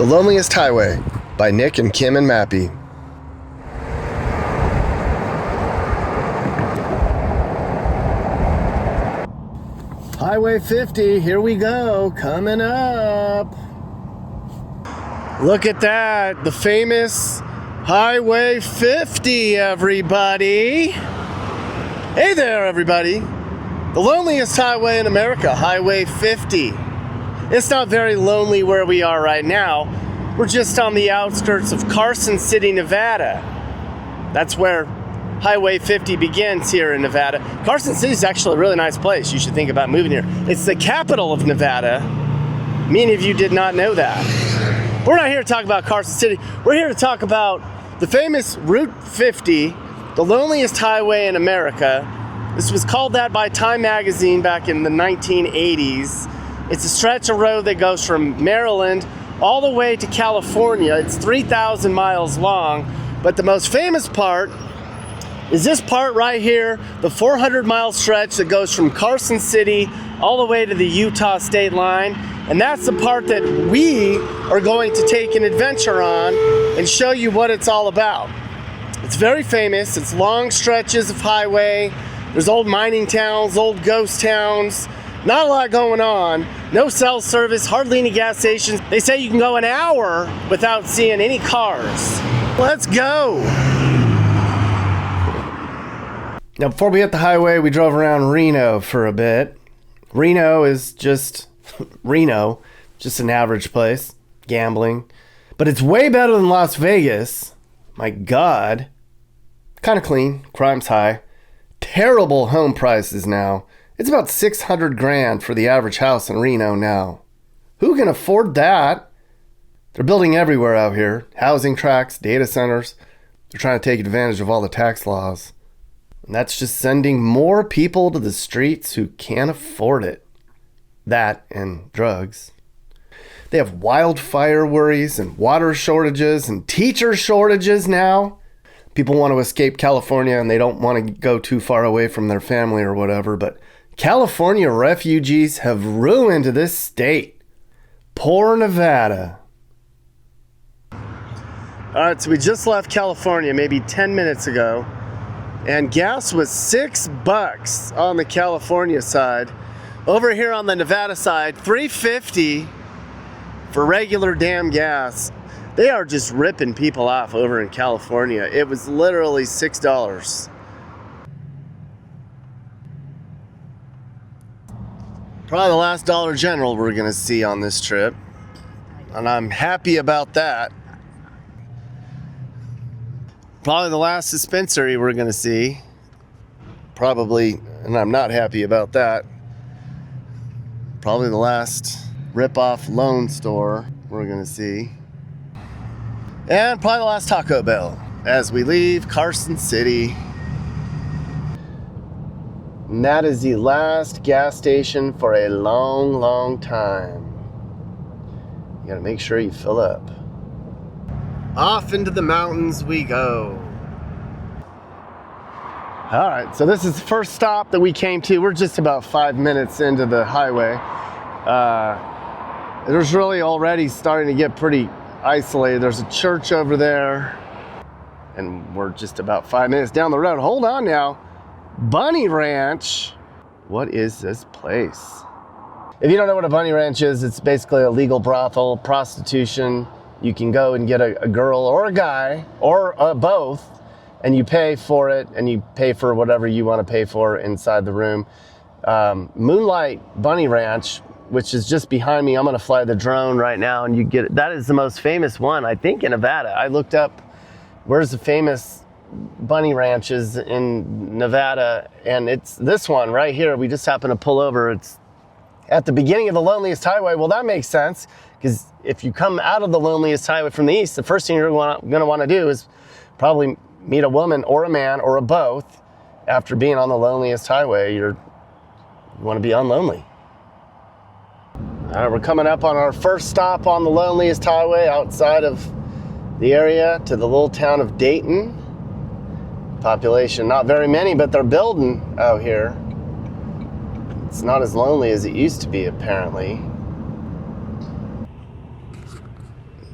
The Loneliest Highway by Nick and Kim and Mappy. Highway 50, here we go, coming up. Look at that, the famous Highway 50, everybody. Hey there, everybody. The loneliest highway in America, Highway 50. It's not very lonely where we are right now. We're just on the outskirts of Carson City, Nevada. That's where Highway 50 begins here in Nevada. Carson City is actually a really nice place. You should think about moving here. It's the capital of Nevada. Many of you did not know that. We're not here to talk about Carson City. We're here to talk about the famous Route 50, the loneliest highway in America. This was called that by Time magazine back in the 1980s. It's a stretch of road that goes from Maryland all the way to California. It's 3,000 miles long, but the most famous part is this part right here, the 400-mile stretch that goes from Carson City all the way to the Utah state line. And that's the part that we are going to take an adventure on and show you what it's all about. It's very famous. It's long stretches of highway. There's old mining towns, old ghost towns. Not a lot going on. No cell service, hardly any gas stations. They say you can go an hour without seeing any cars. Let's go. Now, before we hit the highway, we drove around Reno for a bit. Reno is just Reno, just an average place, gambling. But it's way better than Las Vegas. My God. Kind of clean, crime's high. Terrible home prices now. It's about $600,000 for the average house in Reno now. Who can afford that? They're building everywhere out here. Housing tracts, data centers. They're trying to take advantage of all the tax laws. And that's just sending more people to the streets who can't afford it. That and drugs. They have wildfire worries and water shortages and teacher shortages now. People want to escape California and they don't want to go too far away from their family or whatever, but California refugees have ruined this state. Poor Nevada. All right, so we just left California maybe 10 minutes ago, and gas was $6 on the California side. Over here on the Nevada side, $3.50 for regular damn gas. They are just ripping people off over in California. It was literally $6. Probably the last Dollar General we're gonna see on this trip, and I'm happy about that. Probably the last dispensary we're gonna see, probably, and I'm not happy about that. Probably the last rip-off loan store we're gonna see, and probably the last Taco Bell as we leave Carson City. And that is the last gas station for a long, long time. You gotta make sure you fill up. Off into the mountains we go. All right, so this is the first stop that we came to. We're just about 5 minutes into the highway. It was really already starting to get pretty isolated. There's a church over there, and we're just about 5 minutes down the road. Hold on now. Bunny Ranch. What is this place? If you don't know what a bunny ranch is, it's basically a legal brothel, prostitution. You can go and get a girl or a guy or both, and you pay for it, and you pay for whatever you want to pay for inside the room. Moonlight Bunny Ranch, which is just behind me. I'm going to fly the drone right now, and you get it. That is the most famous one, I think, in Nevada. I looked up where's the famous bunny ranches in Nevada, and it's this one right here. We just happened to pull over. It's at the beginning of the loneliest highway. Well, that makes sense, because if you come out of the loneliest highway from the east, the first thing you're going to want to do is probably meet a woman or a man or a both. After being on the loneliest highway, you want to be unlonely. All right, we're coming up on our first stop on the loneliest highway outside of the area to the little town of Dayton. Population, not very many, but they're building out here. It's not as lonely as it used to be, apparently.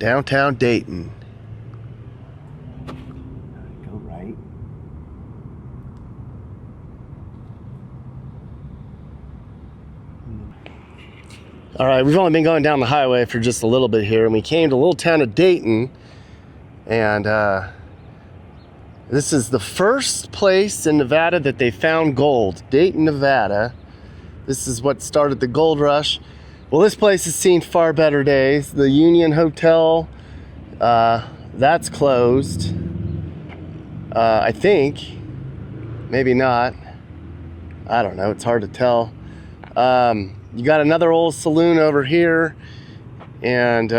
Downtown Dayton. Go right. All right, we've only been going down the highway for just a little bit here, and we came to a little town of Dayton, and this is the first place in Nevada that they found gold. Dayton, Nevada. This is what started the gold rush. Well, this place has seen far better days. The Union Hotel, that's closed. I think, maybe not. I don't know, it's hard to tell. You got another old saloon over here, and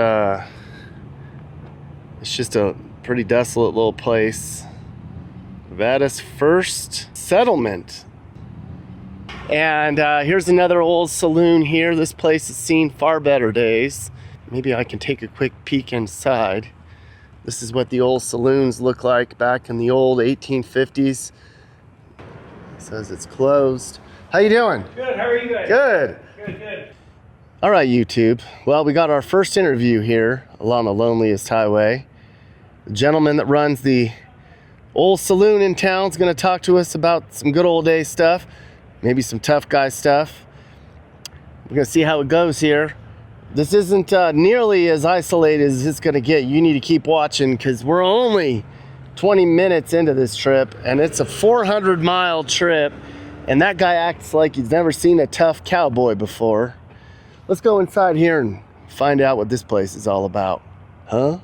it's just a pretty desolate little place. Nevada's first settlement. And here's another old saloon here. This place has seen far better days. Maybe I can take a quick peek inside. This is what the old saloons look like back in the old 1850s. It says it's closed. How you doing? Good, how are you guys? Good. Good. All right, YouTube. Well, we got our first interview here along the Loneliest Highway. The gentleman that runs the old saloon in town is going to talk to us about some good old day stuff, maybe some tough guy stuff. We're going to see how it goes here. This isn't nearly as isolated as it's going to get. You need to keep watching because we're only 20 minutes into this trip, and it's a 400-mile trip. And that guy acts like he's never seen a tough cowboy before. Let's go inside here and find out what this place is all about. Huh?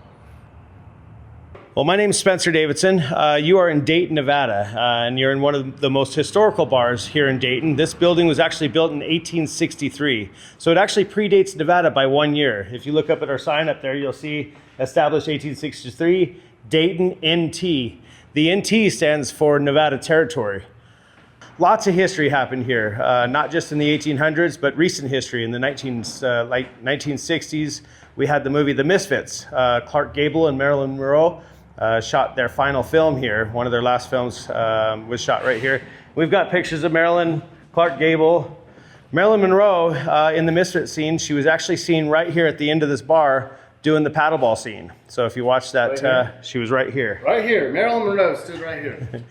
Well, my name's Spencer Davidson. You are in Dayton, Nevada, and you're in one of the most historical bars here in Dayton. This building was actually built in 1863, so it actually predates Nevada by 1 year. If you look up at our sign up there, you'll see established 1863, Dayton NT. The NT stands for Nevada Territory. Lots of history happened here, not just in the 1800s, but recent history. In the 1960s, we had the movie The Misfits. Clark Gable and Marilyn Monroe shot their final film here. One of their last films was shot right here. We've got pictures of Marilyn, Clark Gable. Marilyn Monroe in the Misfits scene, she was actually seen right here at the end of this bar doing the paddleball scene. So if you watch that, right she was right here. Right here. Marilyn Monroe stood right here.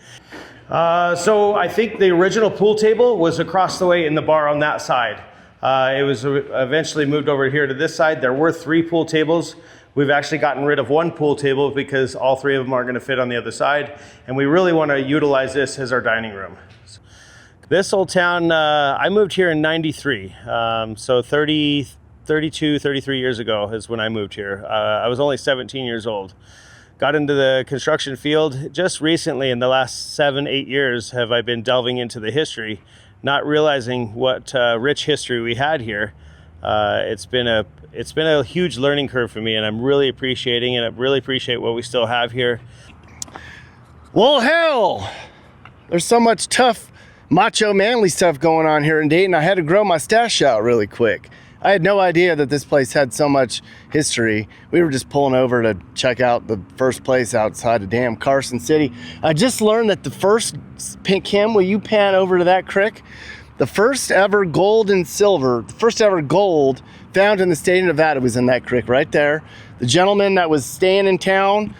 So I think the original pool table was across the way in the bar on that side. It was eventually moved over here to this side. There were 3 pool tables. We've actually gotten rid of 1 pool table because all 3 of them are going to fit on the other side. And we really want to utilize this as our dining room. This old town, I moved here in 93. So 32, 33 years ago is when I moved here. I was only 17 years old. Got into the construction field just recently. In the last 7-8 years have I been delving into the history, not realizing what rich history we had here. It's been a huge learning curve for me, and I'm really appreciating it. I really appreciate what we still have here. Well, hell, there's so much tough, macho, manly stuff going on here in Dayton. I had to grow my stash out really quick. I had no idea that this place had so much history. We were just pulling over to check out the first place outside of damn Carson City. I just learned that the first, Kim, will you pan over to that crick? The first ever gold and silver, the first ever gold found in the state of Nevada was in that creek right there. The gentleman that was staying in town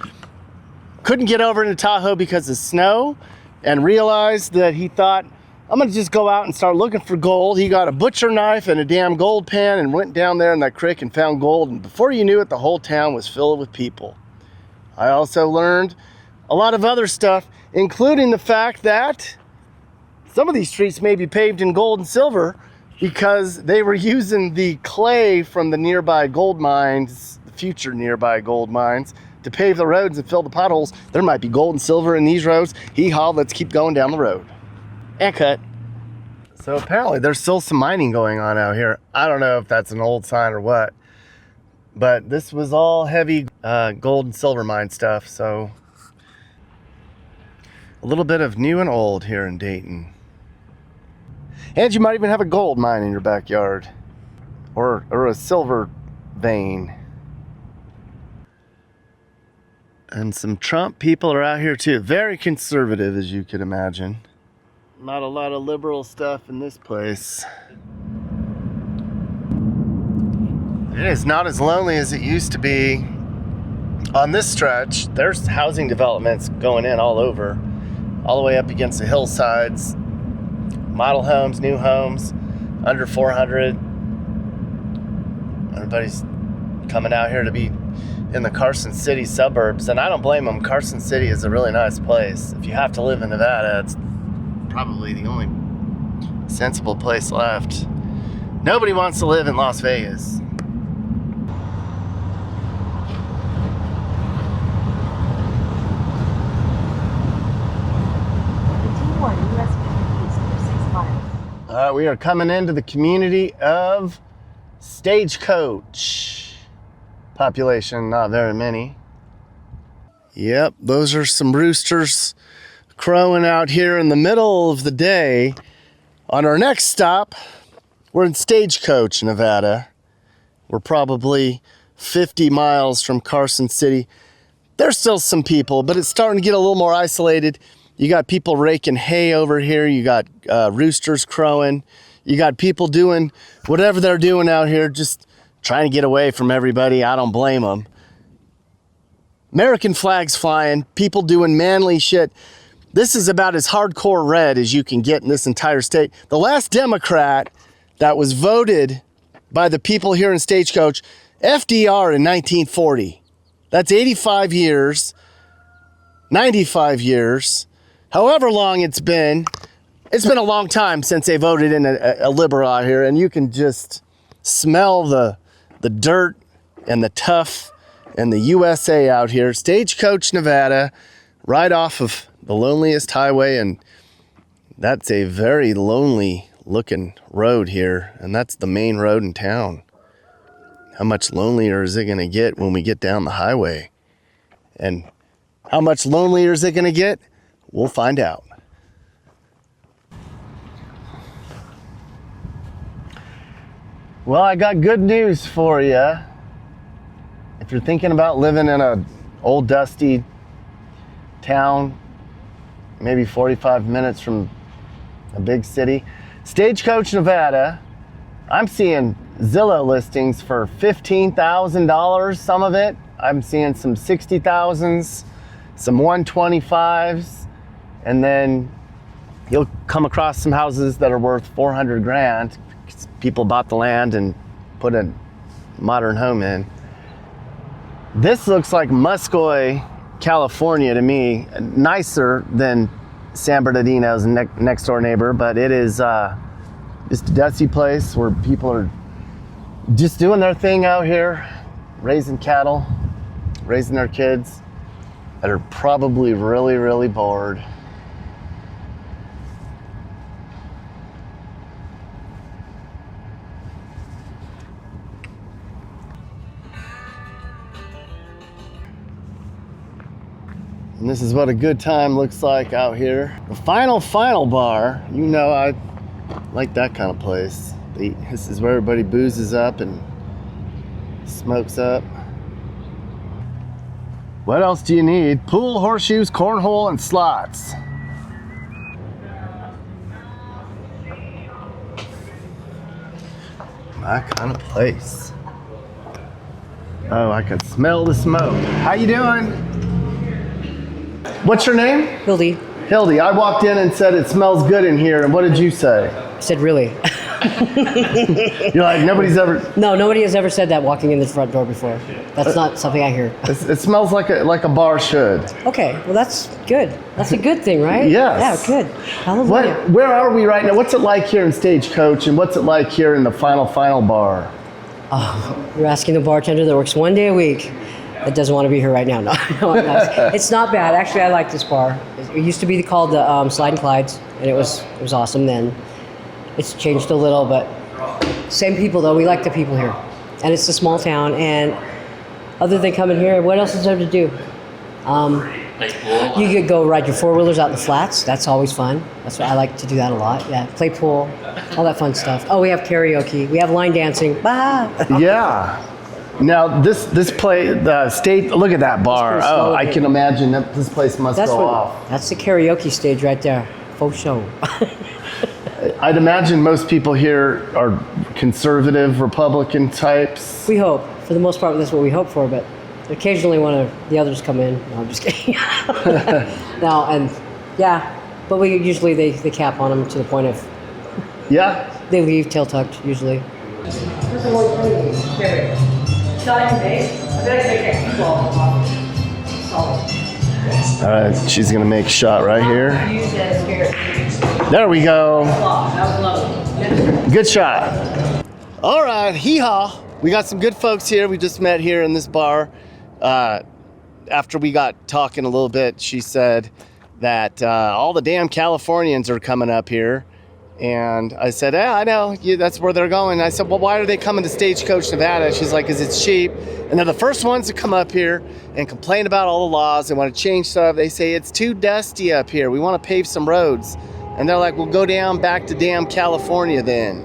couldn't get over into Tahoe because of snow and realized that he thought, I'm gonna just go out and start looking for gold. He got a butcher knife and a damn gold pan and went down there in that creek and found gold. And before you knew it, the whole town was filled with people. I also learned a lot of other stuff, including the fact that some of these streets may be paved in gold and silver because they were using the clay from the nearby gold mines, the future nearby gold mines, to pave the roads and fill the potholes. There might be gold and silver in these roads. Hee-haw, let's keep going down the road. And cut. So apparently there's still some mining going on out here. I don't know if that's an old sign or what, but this was all heavy gold and silver mine stuff. So a little bit of new and old here in Dayton. And you might even have a gold mine in your backyard, or a silver vein. And some Trump people are out here too. Very conservative, as you could imagine. Not a lot of liberal stuff in this place. It is not as lonely as it used to be. On this stretch, there's housing developments going in all over, all the way up against the hillsides. Model homes, new homes, under 400. Everybody's coming out here to be in the Carson City suburbs, and I don't blame them. Carson City is a really nice place. If you have to live in Nevada, it's probably the only sensible place left. Nobody wants to live in Las Vegas. We are coming into the community of Stagecoach. Population, not very many. Yep, those are some roosters crowing out here in the middle of the day. On our next stop, we're in Stagecoach, Nevada. We're probably 50 miles from Carson City. There's still some people, but it's starting to get a little more isolated. You got people raking hay over here. You got roosters crowing. You got people doing whatever they're doing out here, just trying to get away from everybody. I don't blame them. American flags flying, people doing manly shit. This is about as hardcore red as you can get in this entire state. The last Democrat that was voted by the people here in Stagecoach, FDR in 1940. That's 85 years, 95 years. However long it's been a long time since they voted in a liberal out here, and you can just smell the dirt and the tough and the USA out here. Stagecoach, Nevada, right off of the Loneliest Highway, and that's a very lonely looking road here, and that's the main road in town. How much lonelier is it going to get when we get down the highway? And how much lonelier is it going to get? We'll find out. Well, I got good news for you. If you're thinking about living in an old dusty town, maybe 45 minutes from a big city, Stagecoach, Nevada, I'm seeing Zillow listings for $15,000, some of it. I'm seeing some 60,000s, some 125s. And then you'll come across some houses that are worth 400 grand. People bought the land and put a modern home in. This looks like Muscoy, California to me. Nicer than San Bernardino's next door neighbor, but it is just a dusty place where people are just doing their thing out here, raising cattle, raising their kids that are probably really, really bored. And this is what a good time looks like out here. The final bar, you know I like that kind of place. This is where everybody boozes up and smokes up. What else do you need? Pool, horseshoes, cornhole, and slots. My kind of place. Oh, I can smell the smoke. How you doing? What's your name? Hildy. Hildy, I walked in and said it smells good in here, and what did you say? I said, really? You're like, nobody's ever... No, nobody has ever said that walking in the front door before. That's not something I hear. It smells like a bar should. Okay, well that's good. That's a good thing, right? Yes. Yeah, good. Hallelujah. Where are we right now? What's it like here in Stagecoach, and what's it like here in the final bar? Oh, you're asking the bartender that works 1 day a week that doesn't want to be here right now. No, it's not bad. Actually, I like this bar. It used to be called the Slide and Clydes, and it was awesome then. It's changed a little, but same people though. We like the people here, and it's a small town. And other than coming here, what else is there to do? You could go ride your four-wheelers out in the flats. That's always fun. That's what I like to do that a lot. Yeah, play pool, all that fun stuff. Oh, we have karaoke. We have line dancing. Bah! Yeah. Now this play, the state. Look at that bar. Oh, I can imagine that this place must go off. That's the karaoke stage right there. Faux show. I'd imagine most people here are conservative, Republican types. We hope. For the most part, that's what we hope for, but Occasionally one of the others come in. No, I'm just kidding. No, and yeah, but we usually they cap on them to the point of Yeah. they leave tail tucked usually. All right, she's gonna make a shot right here. There we go. Good shot. All right, hee-haw. We got some good folks here. We just met here in this bar. After we got talking a little bit, she said that all the damn Californians are coming up here. And I said, yeah, I know, that's where they're going. I said, well, why are they coming to Stagecoach, Nevada? She's like, because it's cheap. And they're the first ones to come up here and complain about all the laws. They want to change stuff. They say, it's too dusty up here. We want to pave some roads. And they're like, well, go down back to damn California then.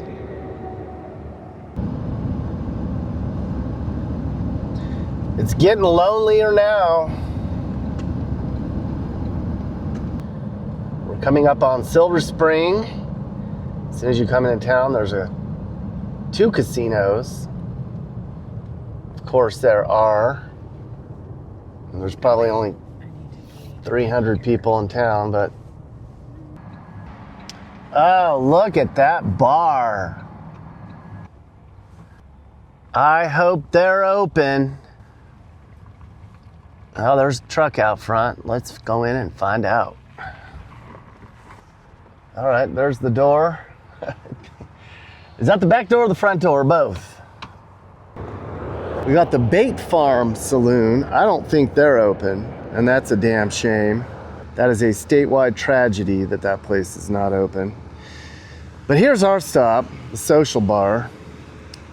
It's getting lonelier now. We're coming up on Silver Spring. As soon as you come into town, there's two casinos. Of course, there are. And there's probably only 300 people in town, but oh, look at that bar. I hope they're open. Oh, there's a truck out front. Let's go in and find out. All right, there's the door. Is that the back door or the front door, or both? We got the Bait Farm Saloon. I don't think they're open, and that's a damn shame. That is a statewide tragedy that that place is not open. But here's our stop, the Social Bar.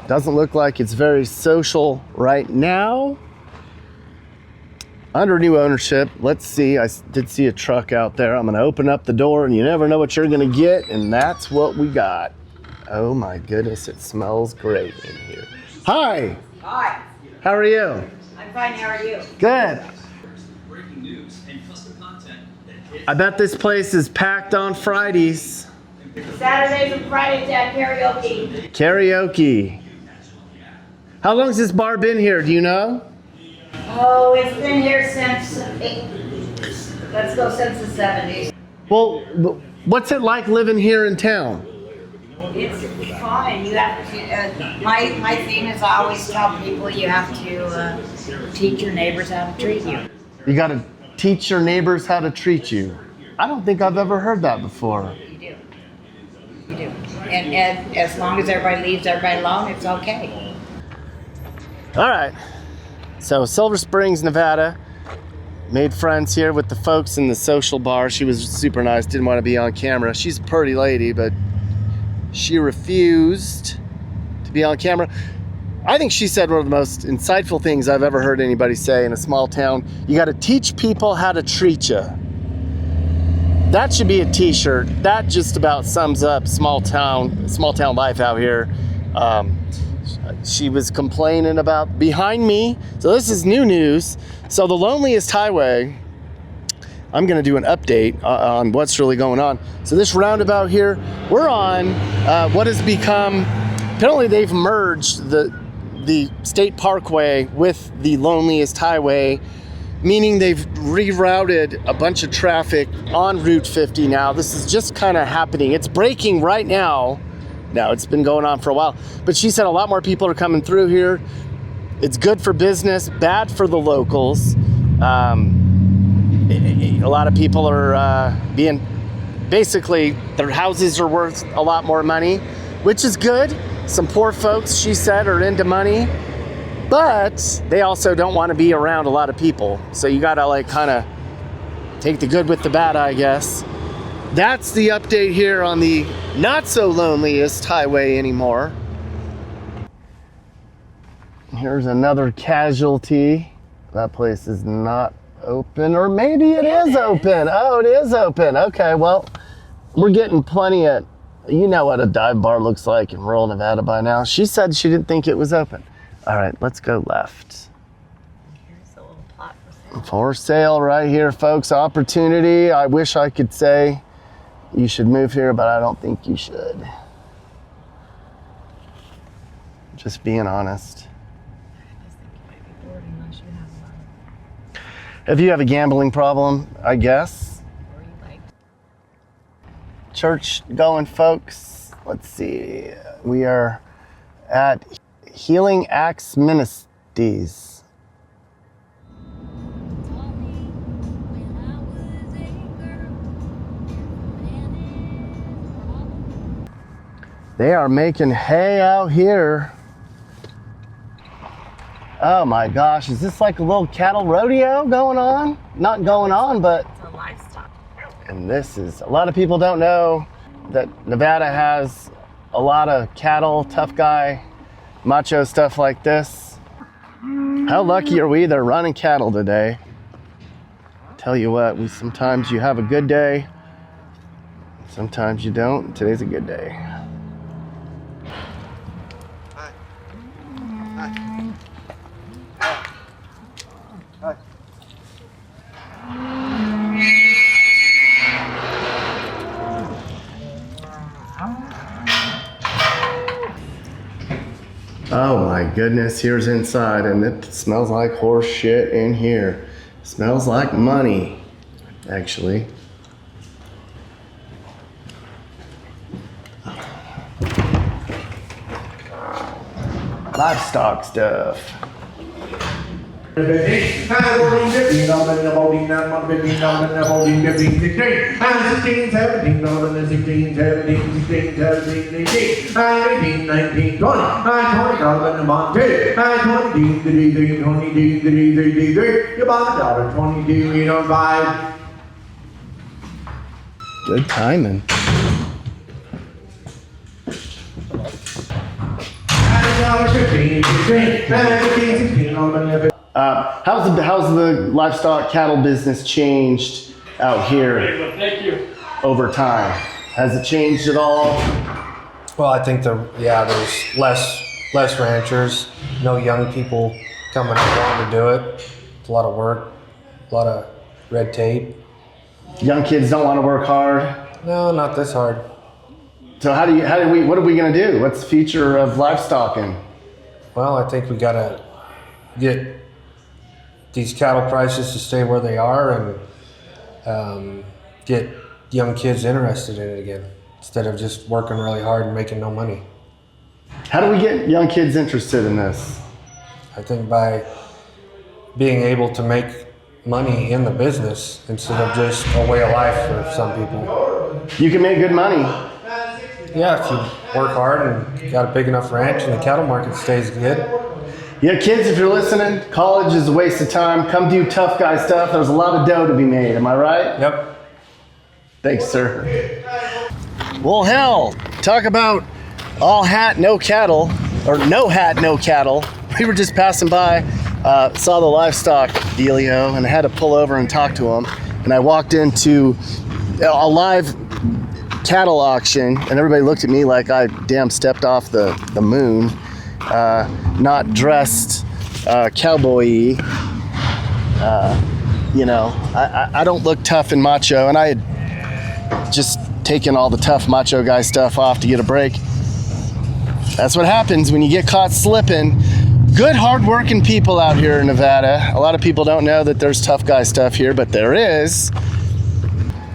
Doesn't look like it's very social right now. Under new ownership, let's see. I did see a truck out there. I'm gonna open up the door and you never know what you're gonna get, and that's what we got. Oh my goodness, it smells great in here. Hi. Hi. How are you? I'm fine. How are you? Good. Breaking news and custom content that hits I bet this place is packed on Fridays. Saturdays and Fridays at karaoke. Karaoke. How long's this bar been here, do you know? Oh, it's been here since, let's go since the 70s. Well, what's it like living here in town? It's fine. You have to, my thing is I always tell people you have to teach your neighbors how to treat you. You gotta teach your neighbors how to treat you. I don't think I've ever heard that before. You do. You do. And as long as everybody leaves everybody alone, it's okay. All right. So Silver Springs, Nevada. Made friends here with the folks in the Social Bar. She was super nice, didn't want to be on camera. She's a pretty lady, but she refused to be on camera. I think she said one of the most insightful things I've ever heard anybody say in a small town. You got to teach people how to treat you. That should be a t-shirt. That just about sums up small town life out here. She was complaining about behind me. So this is new news. So the Loneliest Highway, I'm gonna do an update on what's really going on. So this roundabout here, we're on what has become, apparently they've merged the State Parkway with the Loneliest Highway, meaning they've rerouted a bunch of traffic on Route 50 now. This is just kind of happening. It's breaking right now. Now, it's been going on for a while, but she said a lot more people are coming through here. It's good for business, bad for the locals. A lot of people are basically, their houses are worth a lot more money, which is good. Some poor folks, she said, are into money, but they also don't want to be around a lot of people. So you gotta like kind of take the good with the bad, I guess. That's the update here on the not so loneliest highway anymore. Here's another casualty. That place is not open, or maybe it is open. Oh, it is open. Okay, well, we're getting plenty of, you know what a dive bar looks like in rural Nevada by now. She said she didn't think it was open. All right, let's go left. Here's a little plot for sale. For sale right here, folks. Opportunity. I wish I could say you should move here, but I don't think you should. Just being honest. I just think you might be bored unless you have a If you have a gambling problem, I guess. Church going folks. Let's see. We are at Healing Axe Ministries. They are making hay out here. Oh my gosh, is this like a little cattle rodeo going on? Not going on, but For livestock. and this is, a lot of people don't know that Nevada has a lot of cattle, tough guy, macho stuff like this. How lucky are we they're running cattle today? Tell you what, sometimes you have a good day, sometimes you don't. Today's a good day. Oh my goodness, here's inside and it smells like horse shit in here. Smells like money, actually. Livestock stuff. Good timing. How's the livestock cattle business changed out here over time? Has it changed at all? Well, I think there's less ranchers, no young people coming up wanting to do it. It's a lot of work, a lot of red tape. Young kids don't want to work hard. No, not this hard. So what are we gonna do? What's the future of livestocking? Well, I think we gotta get these cattle prices to stay where they are and get young kids interested in it again instead of just working really hard and making no money. How do we get young kids interested in this? I think by being able to make money in the business instead of just a way of life for some people. You can make good money. Yeah, if you work hard and got a big enough ranch and the cattle market stays good. Yeah, kids, if you're listening, college is a waste of time. Come do tough guy stuff. There's a lot of dough to be made. Am I right? Yep. Thanks, sir. Well, hell, talk about all hat, no cattle, or no hat, no cattle. We were just passing by, saw the livestock dealio, and I had to pull over and talk to him. And I walked into a live cattle auction, and everybody looked at me like I damn stepped off the moon, not dressed cowboy-y. I don't look tough and macho, and I had just taken all the tough macho guy stuff off to get a break. That's what happens when you get caught slipping. Good, hard-working people out here in Nevada. A lot of people don't know that there's tough guy stuff here, but there is.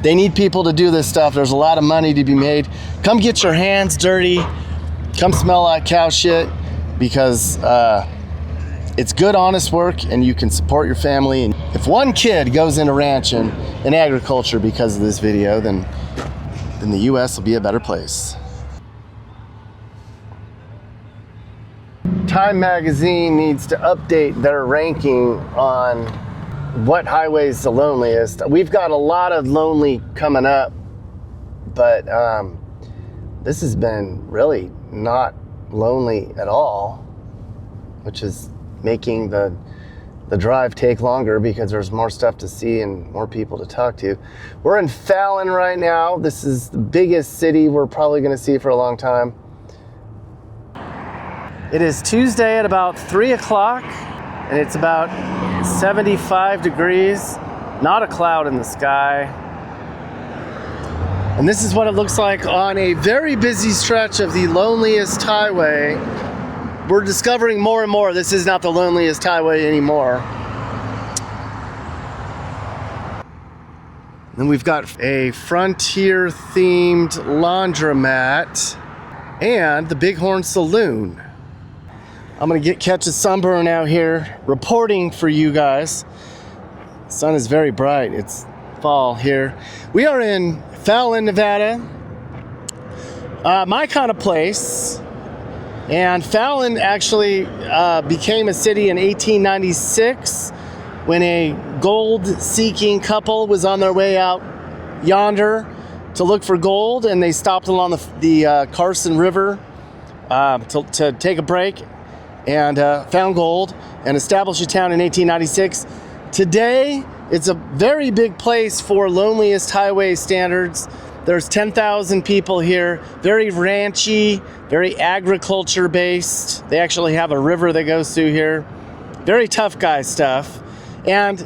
They need people to do this stuff. There's a lot of money to be made. Come get your hands dirty. Come smell like cow shit, because it's good, honest work, and you can support your family. And if one kid goes into ranching and agriculture because of this video, then the U.S. will be a better place. Time magazine needs to update their ranking on what highway is the loneliest. We've got a lot of lonely coming up, but this has been really not lonely at all, which is making the drive take longer because there's more stuff to see and more people to talk to. We're in Fallon right now. This is the biggest city we're probably going to see for a long time. It is Tuesday at about 3 o'clock, and it's about 75 degrees, not a cloud in the sky. And this is what it looks like on a very busy stretch of the loneliest highway. We're discovering more and more this is not the loneliest highway anymore. Then we've got a frontier-themed laundromat and the Bighorn Saloon. I'm gonna catch a sunburn out here reporting for you guys. The sun is very bright. It's fall here. We are in Fallon, Nevada. My kind of place. And Fallon actually became a city in 1896 when a gold-seeking couple was on their way out yonder to look for gold, and they stopped along the Carson River to take a break and found gold and established a town in 1896. Today, it's a very big place for Loneliest Highway standards. There's 10,000 people here, very ranchy, very agriculture based. They actually have a river that goes through here. Very tough guy stuff. And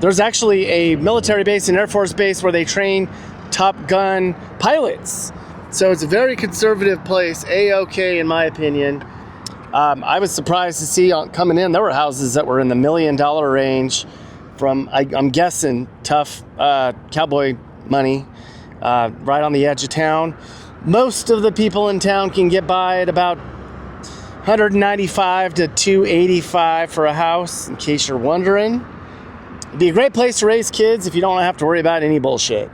there's actually a military base, an Air Force base where they train Top Gun pilots. So it's a very conservative place, A-OK in my opinion. I was surprised to see coming in, there were houses that were in the $1 million range from, I'm guessing, tough cowboy money. Right on the edge of town. Most of the people in town can get by at about $195 to $285 for a house, in case you're wondering. It'd be a great place to raise kids if you don't have to worry about any bullshit.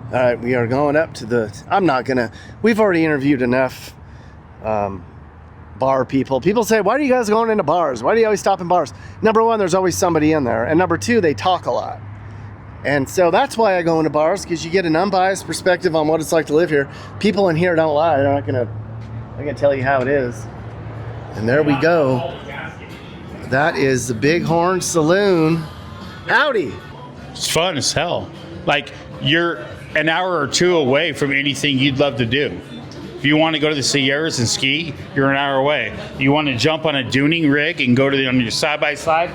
All right, we are going up to we've already interviewed enough bar people. People say, why are you guys going into bars? Why do you always stop in bars? Number one, there's always somebody in there. And number two, they talk a lot. And so that's why I go into bars, because you get an unbiased perspective on what it's like to live here. People in here don't lie. They're not gonna tell you how it is. And there we go. That is the Bighorn Saloon. Howdy. It's fun as hell. Like, you're an hour or two away from anything you'd love to do. If you want to go to the Sierras and ski, you're an hour away. You want to jump on a duning rig and go on your side-by-side,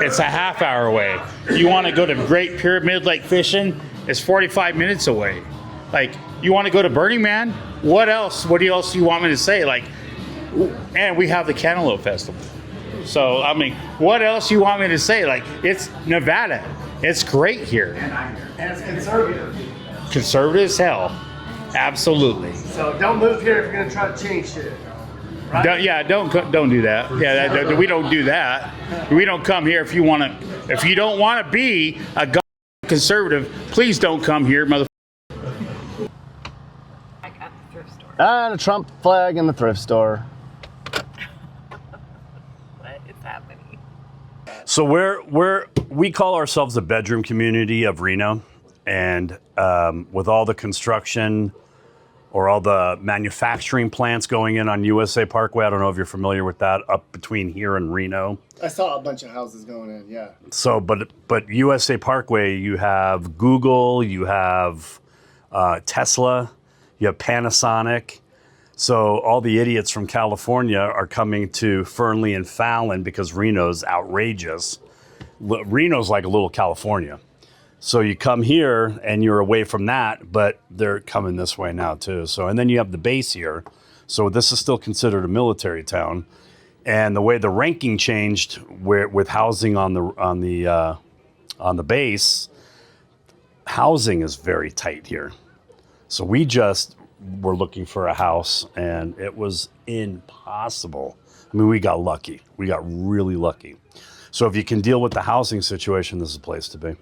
it's a half hour away. You want to go to Great Pyramid Lake fishing, it's 45 minutes away. Like, you want to go to Burning Man? What else? What else do you want me to say? Like, and we have the Cantaloupe Festival. So, I mean, what else do you want me to say? Like, it's Nevada. It's great here. And it's conservative. Conservative as hell. Absolutely. So don't move here if you're gonna try to change shit. Right? Don't do that. Yeah, we don't do that. We don't come here if you don't want to be a conservative. Please don't come here, motherfucker. Like at the thrift store. And a Trump flag in the thrift store. What is happening? So we call ourselves a bedroom community of Reno, and with all the construction or all the manufacturing plants going in on USA Parkway, I don't know if you're familiar with that, up between here and Reno. I saw a bunch of houses going in, yeah. So, but USA Parkway, you have Google, you have Tesla, you have Panasonic. So all the idiots from California are coming to Fernley and Fallon because Reno's outrageous. Reno's like a little California. So you come here and you're away from that, but they're coming this way now too. So, and then you have the base here. So this is still considered a military town. And the way the ranking changed with housing on the base, housing is very tight here. So we just were looking for a house and it was impossible. I mean, we got lucky. We got really lucky. So if you can deal with the housing situation, this is a place to be.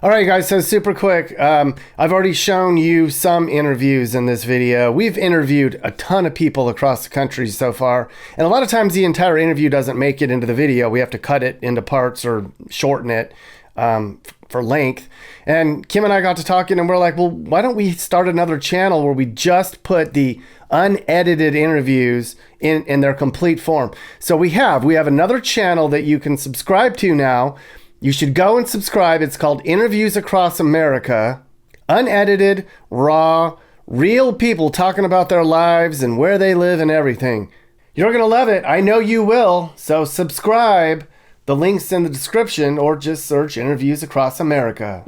All right, guys, so super quick. I've already shown you some interviews in this video. We've interviewed a ton of people across the country so far, and a lot of times the entire interview doesn't make it into the video. We have to cut it into parts or shorten it for length. And Kim and I got to talking, and we're like, well, why don't we start another channel where we just put the unedited interviews in their complete form? So we have another channel that you can subscribe to now. You should go and subscribe. It's called Interviews Across America. Unedited, raw, real people talking about their lives and where they live and everything. You're going to love it. I know you will. So subscribe. The link's in the description, or just search Interviews Across America.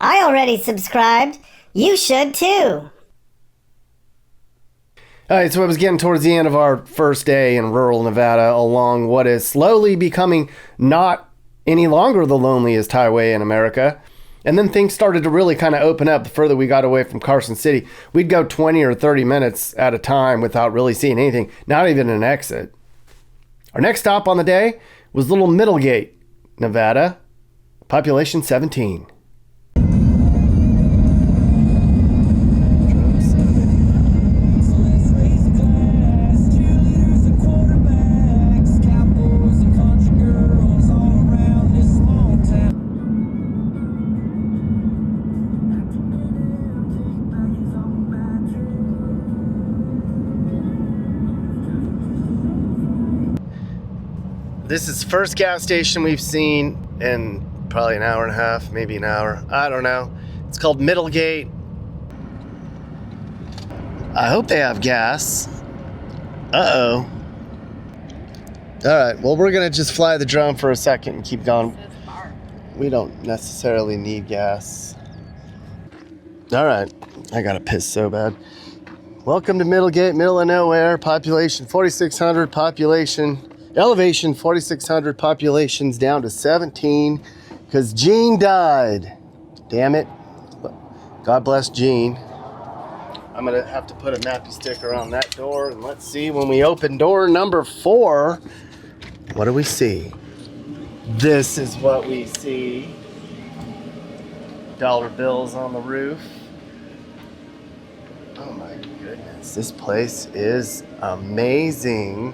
I already subscribed. You should too. All right, so it was getting towards the end of our first day in rural Nevada along what is slowly becoming not any longer the loneliest highway in America. And then things started to really kind of open up the further we got away from Carson City. We'd go 20 or 30 minutes at a time without really seeing anything, not even an exit. Our next stop on the day was Little Middlegate, Nevada, population 17. This is the first gas station we've seen in probably an hour and a half, maybe an hour. I don't know. It's called Middlegate. I hope they have gas. Uh-oh. All right, well, we're gonna just fly the drone for a second and keep going. We don't necessarily need gas. All right, I gotta piss so bad. Welcome to Middlegate, middle of nowhere, population 4,600, elevation 4,600, population's down to 17 because Gene died. Damn it. God bless Gene. I'm gonna have to put a nappy sticker on that door, and let's see when we open door number 4, what do we see? This is what we see. Dollar bills on the roof. Oh my goodness, this place is amazing.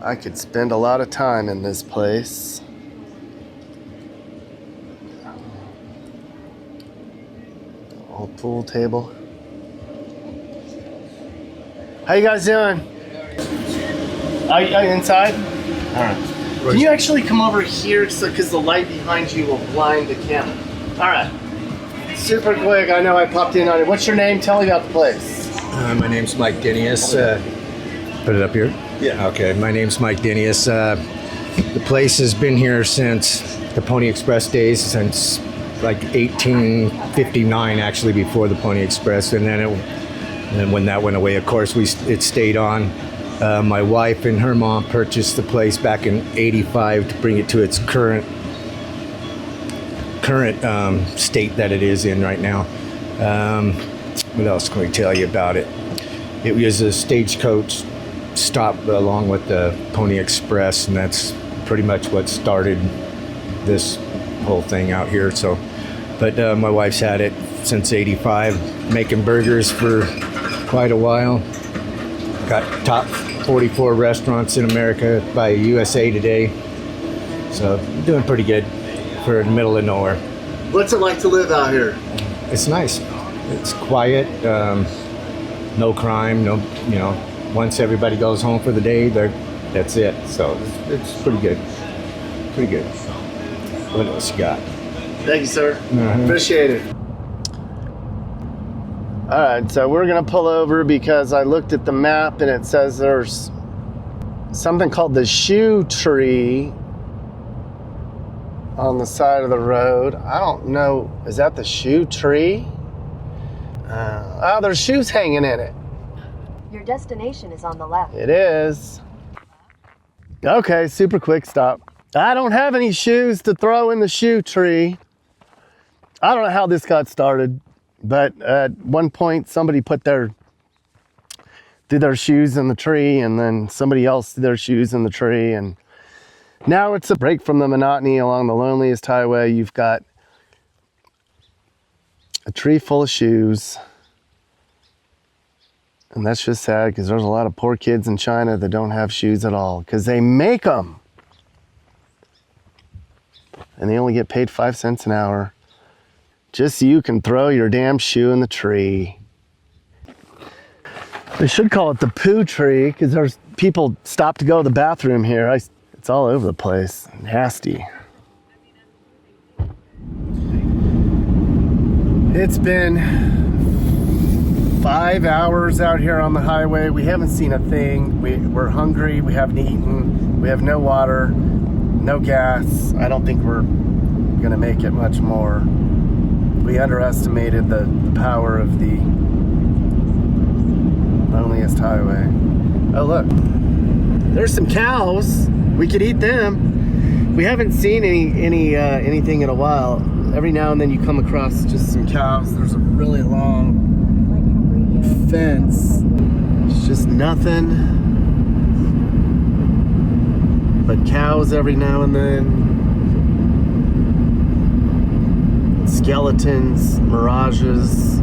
I could spend a lot of time in this place. Old pool table. How you guys doing? Are you inside? All right. Can you actually come over here because the light behind you will blind the camera? All right. Super quick. I know I popped in on it. What's your name? Tell me about the place. My name's Mike Dinius. Put it up here? Yeah. Okay, my name's Mike Dinius. The place has been here since the Pony Express days, since like 1859, actually, before the Pony Express. And then when that went away, of course, it stayed on. My wife and her mom purchased the place back in '85 to bring it to its current state that it is in right now. What else can we tell you about it? It was a stagecoach stop along with the Pony Express, and that's pretty much what started this whole thing out here. So, but my wife's had it since '85, making burgers for quite a while. Got top 44 restaurants in America by USA Today. So doing pretty good for the middle of nowhere. What's it like to live out here? It's nice. It's quiet. No crime. No, once everybody goes home for the day, that's it. So it's pretty good. Pretty good. What else you got? Thank you, sir. Appreciate it. All right, so we're gonna pull over because I looked at the map and it says there's something called the shoe tree on the side of the road. I don't know, is that the shoe tree? Oh, there's shoes hanging in it. Your destination is on the left. It is. Okay, super quick stop. I don't have any shoes to throw in the shoe tree. I don't know how this got started, but at one point somebody threw their shoes in the tree, and then somebody else threw their shoes in the tree, and now it's a break from the monotony along the loneliest highway. You've got a tree full of shoes. And that's just sad because there's a lot of poor kids in China that don't have shoes at all because they make them. And they only get paid 5 cents an hour. Just so you can throw your damn shoe in the tree. They should call it the poo tree because there's people stop to go to the bathroom here. It's all over the place. Nasty. It's been 5 hours out here on the highway. We haven't seen a thing. We're hungry. We haven't eaten. We have no water, no gas. I don't think we're gonna make it much more. We underestimated the power of the loneliest highway. Oh look, There's some cows. We could eat them. We haven't seen anything in a while. Every now and then you come across just some cows. There's a really long fence. It's just nothing but cows every now and then. Skeletons, mirages.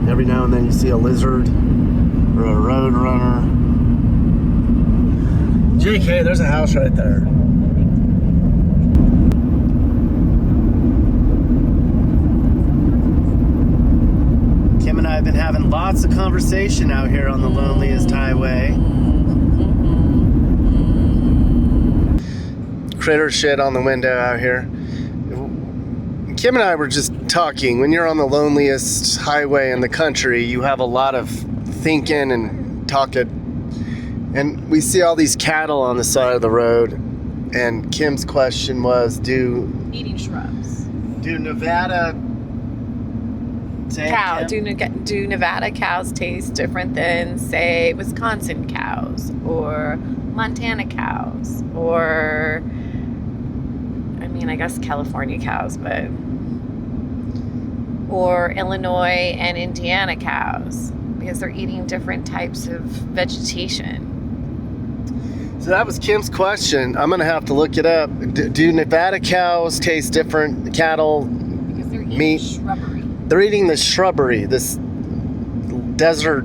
Every now and then you see a lizard or a road runner. JK, there's a house right there. Kim and I have been having lots of conversation out here on the Loneliest Highway. Critter shit on the window out here. Kim and I were just talking. When you're on the loneliest highway in the country, you have a lot of thinking and talking. And we see all these cattle on the side of the road. And Kim's question was, do Nevada do Nevada cows taste different than, say, Wisconsin cows or Montana cows or, I mean, I guess California cows, but, or Illinois and Indiana cows, because they're eating different types of vegetation. So that was Kim's question. I'm gonna have to look it up. Do Nevada cows taste different? Cattle, Because they're eating meat? shrubbery. They're eating the shrubbery, this desert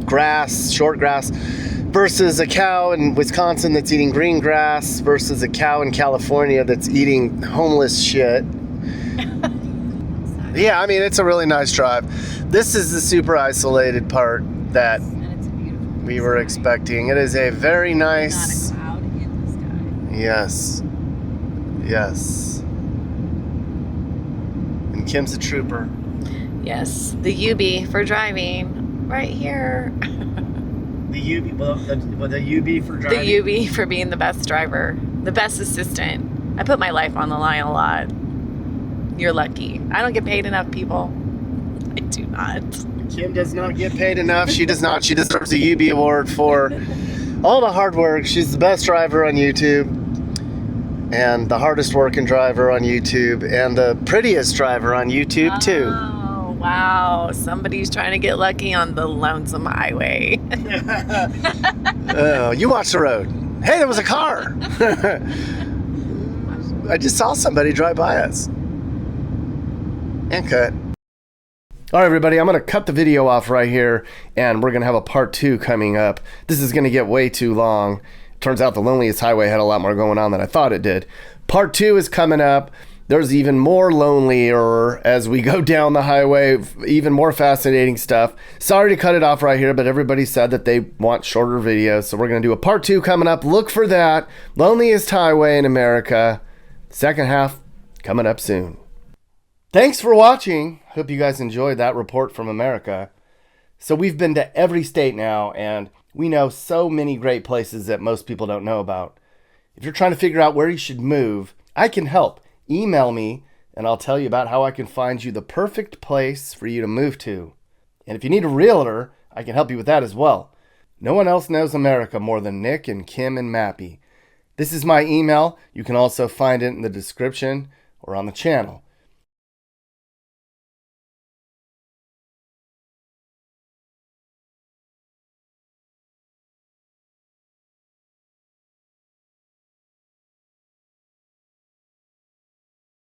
grass, short grass, versus a cow in Wisconsin that's eating green grass versus a cow in California that's eating homeless shit. Yeah, I mean, it's a really nice drive. This is the super isolated part that we were expecting. It is a very nice... Not a cloud in the sky. Yes. Yes. And Kim's a trooper. Yes, the UB for driving, right here. The UB, well, the UB for driving? The UB for being the best driver, the best assistant. I put my life on the line a lot. You're lucky. I don't get paid enough, people. I do not. Kim does not get paid enough. She does not. She deserves a UB award for all the hard work. She's the best driver on YouTube and the hardest working driver on YouTube and the prettiest driver on YouTube too. Oh, wow. Somebody's trying to get lucky on the lonesome highway. Oh, you watch the road. Hey, there was a car. I just saw somebody drive by us. And cut. All right, everybody, I'm going to cut the video off right here, and we're going to have a part 2 coming up. This is going to get way too long. Turns out the Loneliest Highway had a lot more going on than I thought it did. Part 2 is coming up. There's even more lonelier as we go down the highway, even more fascinating stuff. Sorry to cut it off right here, but everybody said that they want shorter videos, so we're going to do a part 2 coming up. Look for that. Loneliest Highway in America. Second half coming up soon. Thanks for watching. Hope you guys enjoyed that report from America. So we've been to every state now, and we know so many great places that most people don't know about. If you're trying to figure out where you should move, I can help. Email me, and I'll tell you about how I can find you the perfect place for you to move to. And if you need a realtor, I can help you with that as well. No one else knows America more than Nick and Kim and Mappy. This is my email. You can also find it in the description or on the channel.